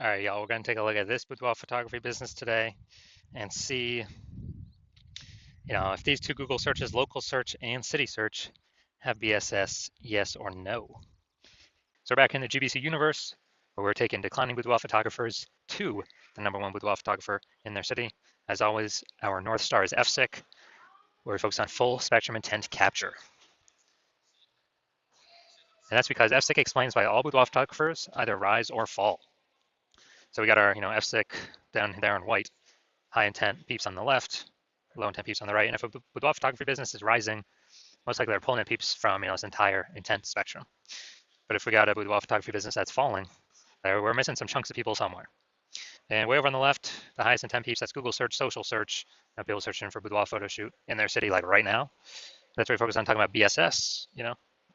All right, y'all, we're going to take a look at this boudoir photography business today and see, if these two Google searches, local search and city search, have BSS, yes or no. So we're back in the GBC universe, where we're taking declining boudoir photographers to the #1 boudoir photographer in their city. As always, our North Star is FSIC, where we focus on full spectrum intent capture. And that's because FSIC explains why all boudoir photographers either rise or fall. So we got our, FSIC down there in white, high intent peeps on the left, low intent peeps on the right. And if a boudoir photography business is rising, most likely they're pulling in peeps from this entire intent spectrum. But if we got a boudoir photography business that's falling, we're missing some chunks of people somewhere. And way over on the left, the highest intent peeps, that's Google search, social search, people searching for boudoir photo shoot in their city like right now. That's where we focus on talking about BSS,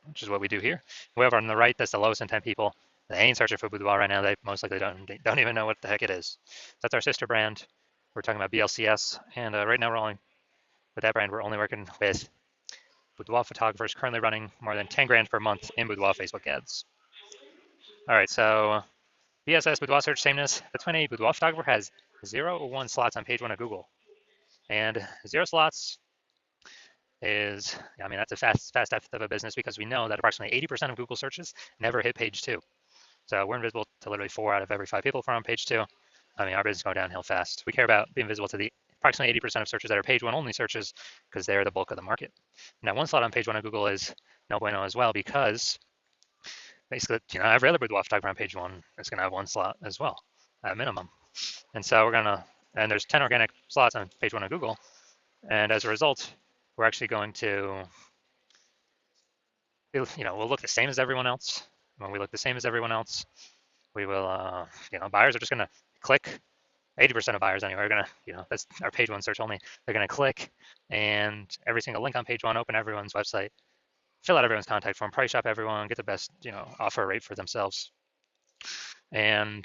which is what we do here. Way over on the right, that's the lowest intent people. They ain't searching for boudoir right now. They most likely don't even know what the heck it is. That's our sister brand. We're talking about BLCS, and right now with that brand, we're only working with boudoir photographers currently running more than 10 grand per month in boudoir Facebook ads. All right, so BSS boudoir search sameness. That's when a boudoir photographer has 0 or 1 slots on page 1 of Google. And 0 slots is, that's a fast death of a business because we know that approximately 80% of Google searches never hit page 2. So we're invisible to literally 4 out of every 5 people from page 2. Our business is going downhill fast. We care about being visible to the approximately 80% of searches that are page 1 only searches because they're the bulk of the market. Now, 1 slot on page 1 of Google is no bueno as well because basically, every other boudoir photographer on page 1 is going to have 1 slot as well, at minimum. And so and there's 10 organic slots on page 1 of Google. And as a result, we're actually going to, we'll look the same as everyone else. When we look the same as everyone else, we will, buyers are just going to click. 80% of buyers anyway are going to, that's our page 1 search only. They're going to click and every single link on page 1, open everyone's website, fill out everyone's contact form, price shop everyone, get the best, offer rate for themselves. And,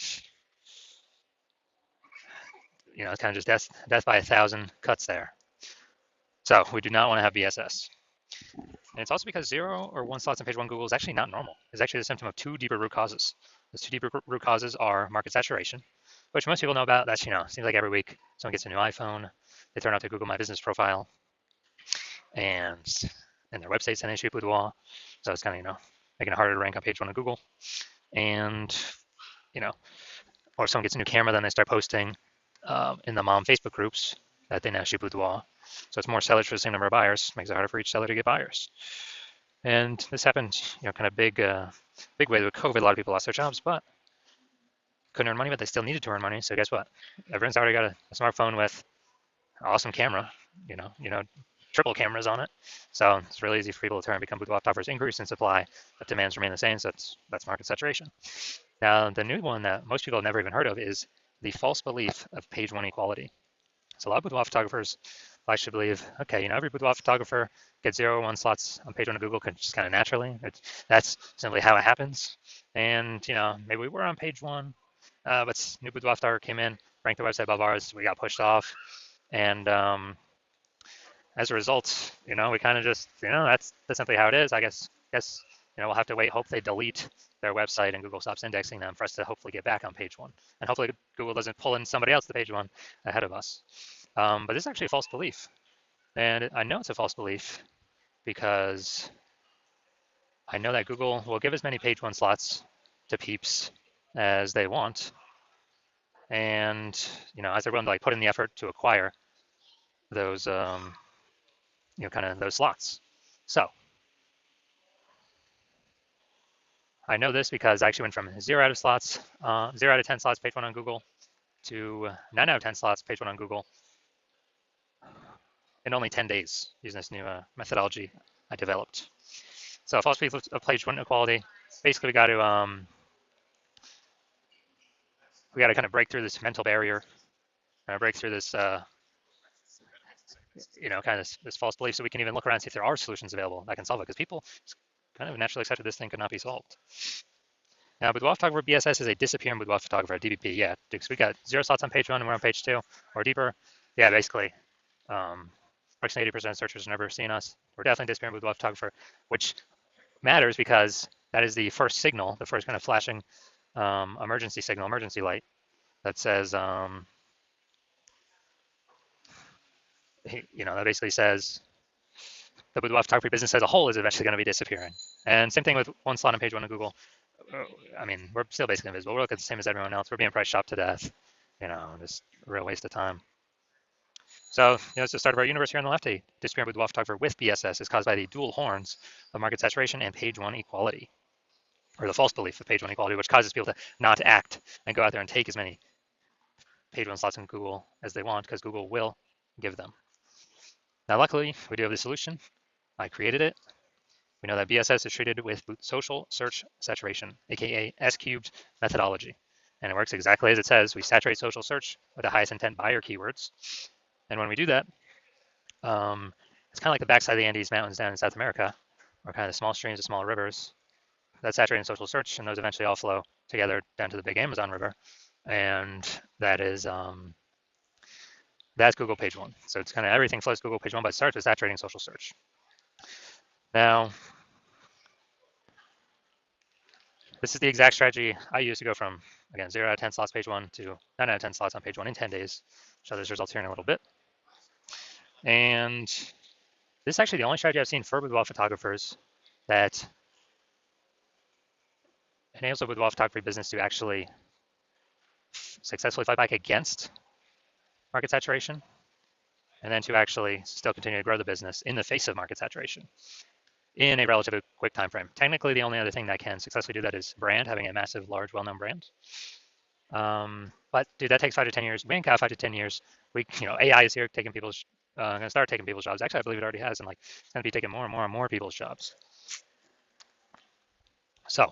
it's kind of just death by 1,000 cuts there. So we do not want to have BSS. And it's also because 0 or 1 slots on page 1 Google is actually not normal. It's actually the symptom of 2 deeper root causes. Those 2 deeper root causes are market saturation, which most people know about. That's, seems like every week someone gets a new iPhone, they turn out to Google My Business profile, and their website's an issue boudoir. So it's kind of, making it harder to rank on page 1 of Google. And, or someone gets a new camera, then they start posting in the mom Facebook groups that they now shoot boudoir. So it's more sellers for the same number of buyers, makes it harder for each seller to get buyers. And this happened, kind of big way with COVID. A lot of people lost their jobs, but couldn't earn money, but they still needed to earn money. So guess what? Everyone's already got a smartphone with an awesome camera, triple cameras on it. So it's really easy for people to turn and become boudoir photographers. Increase in supply, but demands remain the same. So that's market saturation. Now, the new one that most people have never even heard of is the false belief of page 1 equality. So a lot of boudoir photographers actually believe, okay, every boudoir photographer gets 0 or 1 slots on page 1 of Google just kind of naturally. That's simply how it happens. And, maybe we were on page 1, but new boudoir photographer came in, ranked the website above ours, we got pushed off. And as a result, we kind of just, that's simply how it is. I guess, we'll have to wait, hope they delete their website and Google stops indexing them for us to hopefully get back on page 1. And hopefully Google doesn't pull in somebody else to page 1 ahead of us. But this is actually a false belief. And I know it's a false belief because I know that Google will give as many page 1 slots to peeps as they want. And, as they're willing to put in the effort to acquire those, kind of those slots. So I know this because I actually went from 0 out of 10 slots page 1 on Google to 9 out of 10 slots page 1 on Google in only 10 days using this new methodology I developed. So false belief of page 1 equality. Basically, we got to kind of break through this mental barrier, break through this, kind of this false belief, so we can even look around and see if there are solutions available that can solve it. Because people kind of naturally accepted this thing could not be solved. Now, boudoir photographer BSS is a disappearing boudoir photographer, DBP. Yeah, because we got 0 slots on page 1 and we're on page 2 or deeper. Yeah, basically, approximately 80% of searchers have never seen us. We're definitely disappearing boudoir photographer, which matters because that is the first signal, the first kind of flashing emergency signal, emergency light that says, that basically says the boudoir photography business as a whole is eventually going to be disappearing. And same thing with one slot on page one of Google. I mean, we're still basically invisible. We're looking the same as everyone else. We're being price shopped to death. Just a real waste of time. So, it's the start of our universe here on the left. A disappearing boudoir photographer with BSS is caused by the dual horns of market saturation and page one equality, or the false belief of page one equality, which causes people to not act and go out there and take as many page one slots in Google as they want, because Google will give them. Now, luckily, we do have the solution. I created it. We know that BSS is treated with social search saturation, aka S cubed methodology. And it works exactly as it says. We saturate social search with the highest intent buyer keywords. And when we do that, it's kind of like the backside of the Andes Mountains down in South America, or kind of the small streams, the small rivers that saturate in social search, and those eventually all flow together down to the big Amazon River. And that's Google page one. So it's kind of everything flows to Google page one, but it starts with saturating social search. Now, this is the exact strategy I use to go from, again, 0 out of 10 slots page one to 9 out of 10 slots on page one in 10 days. Show those results here in a little bit. And this is actually the only strategy I've seen for boudoir photographers that enables a boudoir photography business to actually successfully fight back against market saturation, and then to actually still continue to grow the business in the face of market saturation in a relatively quick time frame. Technically, the only other thing that can successfully do that is brand, having a massive, large, well-known brand. But dude, that takes 5 to 10 years. We ain't got 5 to 10 years. AI is here taking people's, going to start taking people's jobs. Actually, I believe it already has, and it's going to be taking more and more and more people's jobs. So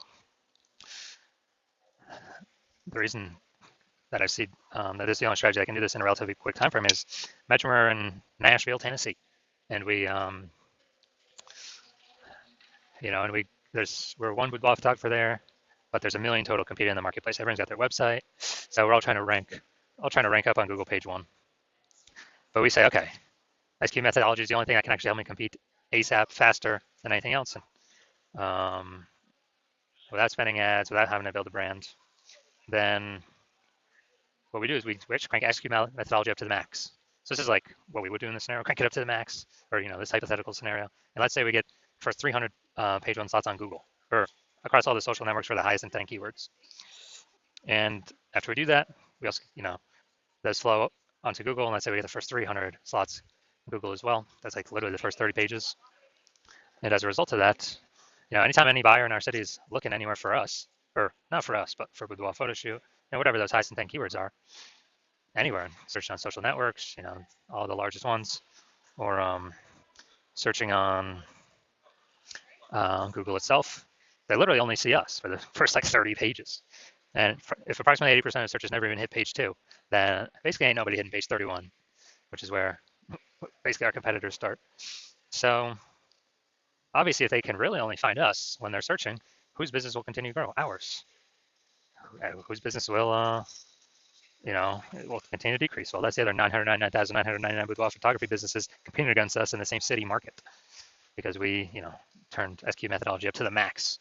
the reason that I see that this is the only strategy I can do this in a relatively quick time frame is imagine we're in Nashville, Tennessee, and we're one boudoir photographer there, but there's a million total competing in the marketplace. Everyone's got their website, so we're all trying to rank up on Google page one. But we say, okay, SQ methodology is the only thing that can actually help me compete ASAP, faster than anything else, and without spending ads, without having to build a brand. Then what we do is we actually crank SQ methodology up to the max. So this is like what we would do in this scenario, crank it up to the max, or this hypothetical scenario. And let's say we get for 300 page one slots on Google, or across all the social networks for the highest intent keywords. And after we do that, we also, those flow onto Google, and let's say we get the first 300 slots on Google as well. That's like literally the first 30 pages. And as a result of that, anytime any buyer in our city is looking anywhere for us, or not for us, but for boudoir photo shoot, whatever those highest intent keywords are, anywhere, searching on social networks, all the largest ones, or searching on Google itself, they literally only see us for the first like 30 pages. And if approximately 80% of searches never even hit page 2, then basically ain't nobody hitting page 31, which is where basically our competitors start. So obviously, if they can really only find us when they're searching, whose business will continue to grow? Ours. Whose business will it will continue to decrease. Well, that's the other 999,999 boudoir photography businesses competing against us in the same city market, because we, turned SQ methodology up to the max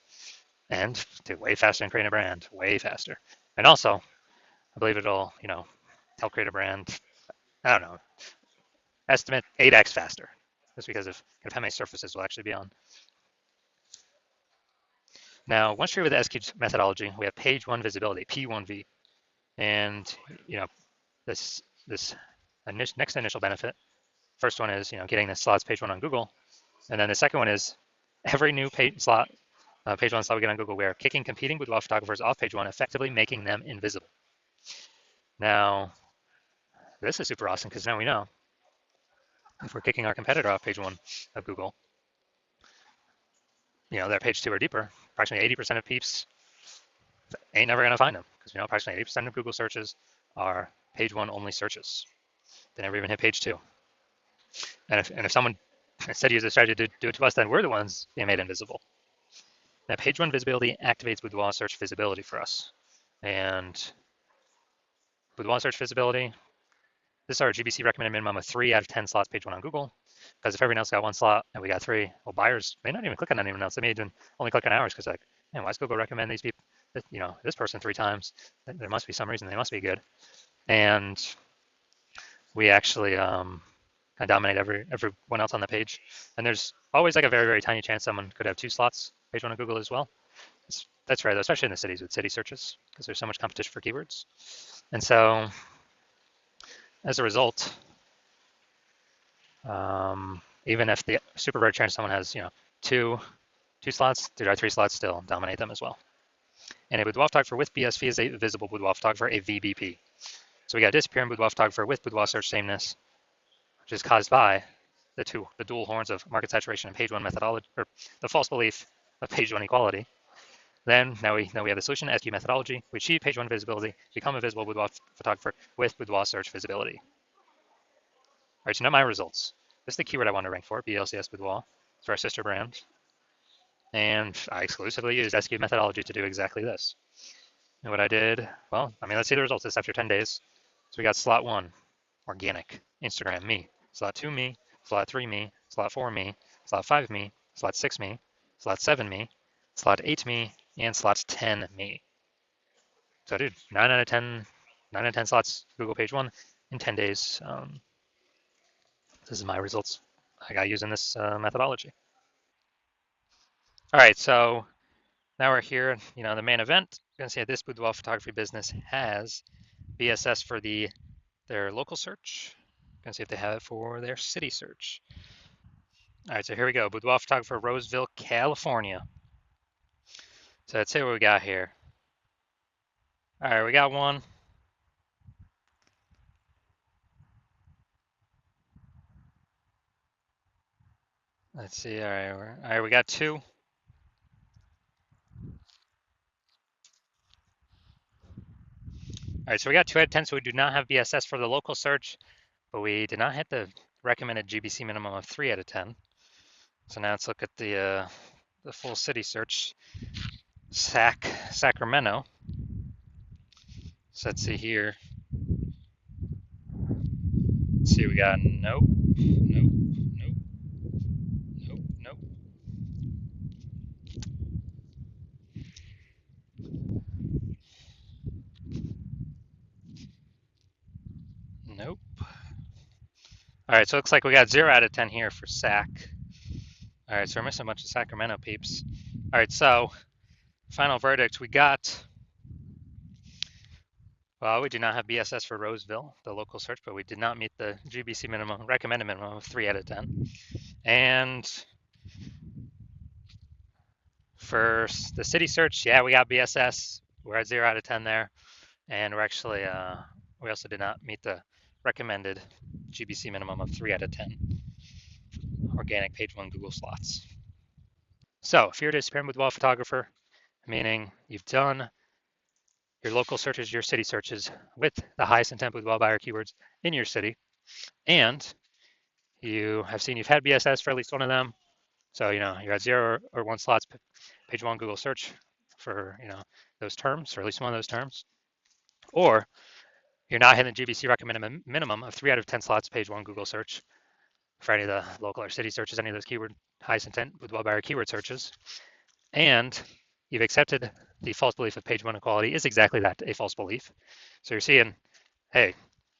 and do way faster than creating a brand, way faster. And also, I believe it'll, help create a brand, I don't know, estimate 8x faster, just because of how many surfaces we'll actually be on. Now, once you're with the SQ methodology, we have page one visibility, P1V. And, this next initial benefit, first one is, getting the slots page one on Google. And then the second one is every new page one slot we get on Google, we are kicking competing boudoir photographers off page one, effectively making them invisible. Now, this is super awesome because now we know if we're kicking our competitor off page one of Google, their page two or deeper, approximately 80% of peeps ain't never going to find them, because approximately 80% of Google searches are page one only searches. They never even hit page two. And if someone instead uses a strategy to do it to us, then we're the ones being made invisible. Now, page one visibility activates boudoir search visibility for us. And boudoir search visibility, this is our GBC recommended minimum of 3 out of 10 slots page one on Google. Because if everyone else got 1 slot and we got 3, well, buyers may not even click on anyone else. They may even only click on ours because man, why does Google recommend these this person 3 times. There must be some reason they must be good. And we actually dominate everyone else on the page. And there's always like a very, very tiny chance someone could have 2 slots, page 1 of Google as well. That's rare though, especially in the cities with city searches, because there's so much competition for keywords. And so as a result, even if the super rare chance someone has, two slots, there are 3 slots still dominate them as well. And a boudoir photographer with BSV is a visible boudoir photographer, a VBP. So we got disappearing boudoir photographer with boudoir search sameness, which is caused by the dual horns of market saturation and page 1 methodology, or the false belief of page 1 equality. Then now we have the solution SQ methodology. We achieve page 1 visibility, become a visible boudoir photographer with boudoir search visibility. All right, so now my results. This is the keyword I want to rank for, BLCS Boudoir. It's for our sister brand. And I exclusively used SQ methodology to do exactly this. And what I did, well, let's see the results. This after 10 days. So we got slot 1, organic, Instagram, me. Slot 2, me. Slot 3, me. Slot 4, me. Slot 5, me. Slot 6, me. Slot 7, me. Slot 8, me. And slot 10, me. So dude, 9 out of 10 slots Google page 1 in 10 days. This is my results I got using this methodology. All right, so now we're here, the main event. You're gonna see this boudoir photography business has BSS for their local search. Gonna see if they have it for their city search. All right, so here we go. Boudoir photographer, Roseville, California. So let's see what we got here. All right, we got one. Let's see. All right, we got 2. All right, so we got 2 out of 10, so we do not have BSS for the local search, but we did not hit the recommended GBC minimum of 3 out of 10. So now let's look at the full city search. Sacramento. So let's see here. Let's see, we got nope, nope, nope, nope, nope. Nope. All right, so it looks like we got 0 out of 10 here for Sac. All right, so we're missing a bunch of Sacramento peeps. All right, so final verdict, we got, well, we do not have BSS for Roseville, the local search, but we did not meet the GBC minimum, recommended minimum of 3 out of 10. And for the city search, yeah, we got BSS. We're at 0 out of 10 there. And we're actually, we also did not meet the recommended GBC minimum of 3 out of 10 organic page 1 Google slots. So if you're a disappearing boudoir photographer, meaning you've done your local searches, your city searches with the highest intent boudoir buyer keywords in your city, and you have seen you've had BSS for at least one of them, so you're at 0 or 1 slots page 1 Google search for those terms, or at least one of those terms, or you're not hitting the GBC recommended minimum of 3 out of 10 slots page 1 Google search for any of the local or city searches, any of those keyword highest intent boudoir buyer keyword searches, and you've accepted the false belief of page 1 equality is exactly that, a false belief. So you're seeing, hey,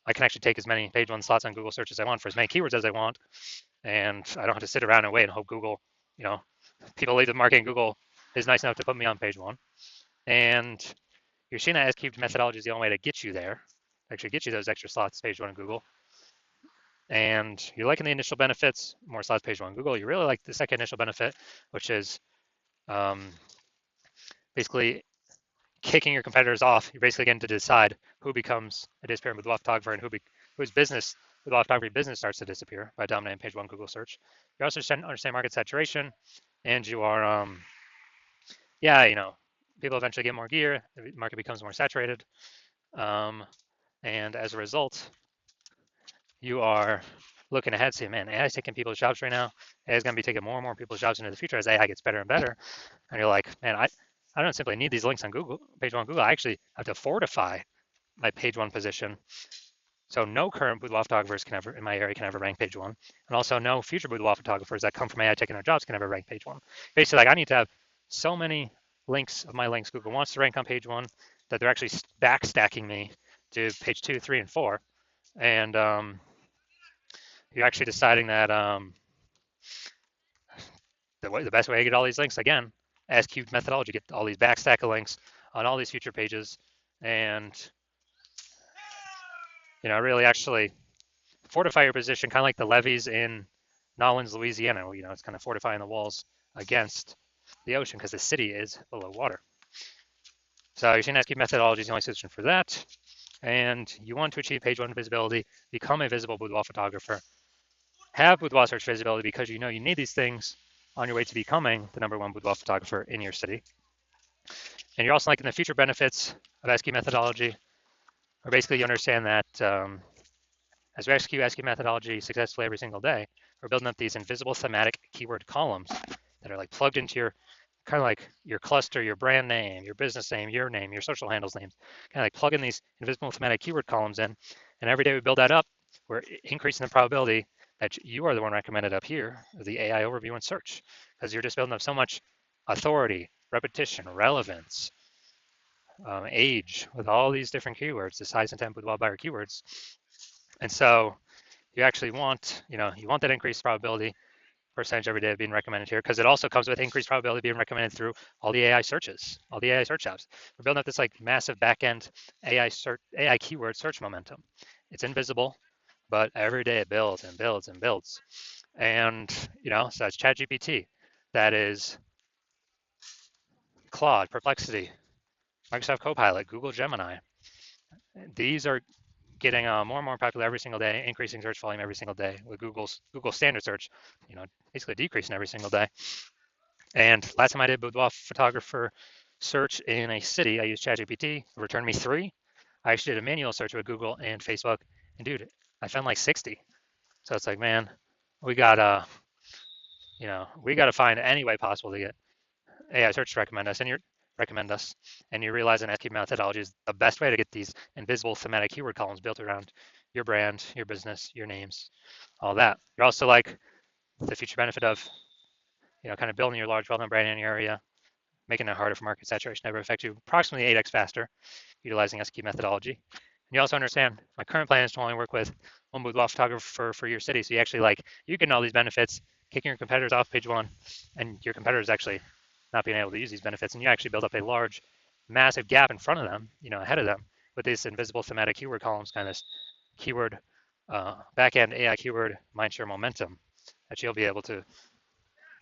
I can actually take as many page 1 slots on Google search as I want for as many keywords as I want, and I don't have to sit around and wait and hope Google, people leave the market and Google is nice enough to put me on page 1. And you're seeing that S-cubed methodology is the only way to get you there, actually get you those extra slots page 1 in Google. And you're liking the initial benefits, more slots page 1 Google. You really like the second initial benefit, which is basically kicking your competitors off. You're basically getting to decide who becomes a disappearing boudoir photographer and whose business, boudoir photography business, starts to disappear by dominating page 1 Google search. You also understand market saturation, and you are, people eventually get more gear, the market becomes more saturated, and as a result, you are looking ahead, saying, man, AI is taking people's jobs right now. AI is going to be taking more and more people's jobs into the future as AI gets better and better. And you're like, man, I don't simply need these links on Google, page 1 Google. I actually have to fortify my page 1 position. So no current boudoir photographers in my area can ever rank page 1. And also no future boudoir photographers that come from AI taking their jobs can ever rank page 1. Basically, like I need to have so many links of my links Google wants to rank on page 1, that they're actually backstacking me to page 2, 3, and 4. And you're actually deciding that the best way to get all these links, again, as cubed methodology, get all these backstack of links on all these future pages, and really actually fortify your position, kind of like the levees in Nolens, Louisiana. It's kind of fortifying the walls against the ocean because the city is below water. So you're seeing SQ methodology is the only solution for that. And you want to achieve page 1 visibility, become a visible boudoir photographer, have boudoir search visibility because you need these things on your way to becoming the #1 boudoir photographer in your city. And you're also liking the future benefits of SQ methodology, or basically you understand that as we execute SQ methodology successfully every single day, we're building up these invisible thematic keyword columns that are like plugged into your kind of like your cluster, your brand name, your business name, your social handles names, kind of like plugging these invisible thematic keyword columns in. And every day we build that up, we're increasing the probability that you are the one recommended up here, the AI overview and search, because you're just building up so much authority, repetition, relevance, age, with all these different keywords, the size, intent, boudoir buyer keywords. And so you actually want, you want that increased probability percentage every day of being recommended here, because it also comes with increased probability of being recommended through all the AI searches, all the AI search apps. We're building up this like massive backend AI keyword search momentum. It's invisible, but every day it builds and builds and builds. And so that's ChatGPT, that is Claude, Perplexity, Microsoft Copilot, Google Gemini. These are getting more and more popular every single day, increasing search volume every single day, with Google standard search, basically decreasing every single day. And last time I did boudoir photographer search in a city, I used ChatGPT, it returned me 3. I actually did a manual search with Google and Facebook, and dude, I found like 60. So it's like, man, we gotta find any way possible to get AI search to recommend us, and you realize an SQ methodology is the best way to get these invisible thematic keyword columns built around your brand, your business, your names, all that. You're also like the future benefit of, kind of building your large well-known brand in your area, making it harder for market saturation to ever affect you approximately 8x faster, utilizing SQ methodology. And you also understand my current plan is to only work with one boudoir photographer for your city. So you actually you get all these benefits, kicking your competitors off page 1, and your competitors actually not being able to use these benefits, and you actually build up a large, massive gap in front of them, ahead of them, with these invisible thematic keyword columns, kind of keyword backend AI keyword mindshare momentum that you'll be able to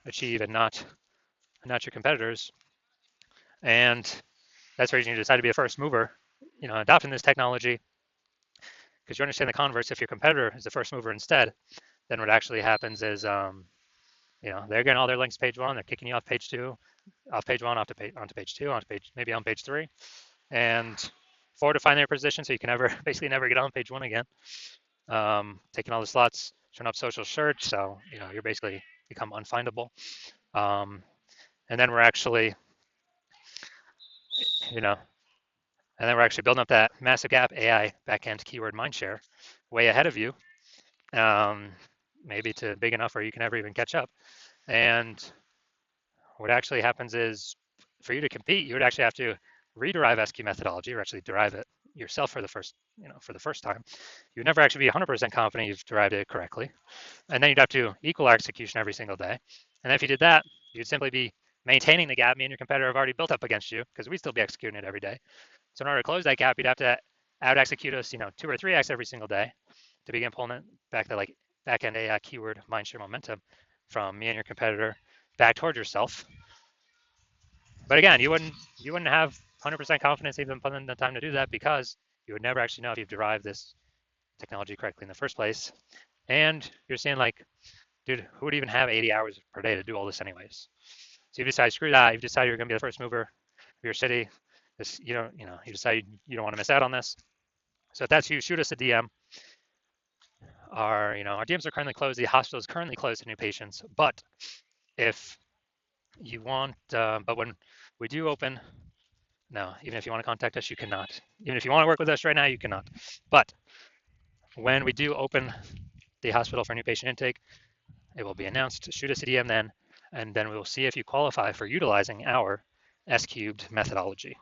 achieve, and not your competitors. And that's the reason you decide to be a first mover, adopting this technology, because you understand the converse. If your competitor is the first mover instead, then what actually happens is, they're getting all their links to page 1, they're kicking you off page 2, off page 1, onto page 2, maybe on page 3, and fortifying their position so you can basically never get on page 1 again. Taking all the slots, turn up social search, so you're basically become unfindable. And then we're actually, building up that massive gap AI backend keyword mindshare way ahead of you, maybe to big enough where you can never even catch up. And what actually happens is, for you to compete, you would actually have to rederive SQ methodology, or actually derive it yourself for the first time. You would never actually be 100% confident you've derived it correctly. And then you'd have to equal our execution every single day. And if you did that, you'd simply be maintaining the gap me and your competitor have already built up against you, because we'd still be executing it every day. So in order to close that gap, you'd have to out execute us, 2 or 3x every single day to begin pulling it back to like back-end AI keyword mindshare momentum from me and your competitor back towards yourself. But again, you wouldn't have 100% confidence even putting in the time to do that, because you would never actually know if you've derived this technology correctly in the first place. And you're saying like, dude, who would even have 80 hours per day to do all this anyways? So you decide, screw that. You've decided you're going to be the first mover of your city. You decide you don't want to miss out on this. So if that's you, shoot us a DM. Our DMs are currently closed. The hospital is currently closed to new patients. But if you want, but when we do open, no, even if you want to contact us, you cannot. Even if you want to work with us right now, you cannot. But when we do open the hospital for new patient intake, it will be announced. Shoot us a DM then, and then we will see if you qualify for utilizing our S cubed methodology.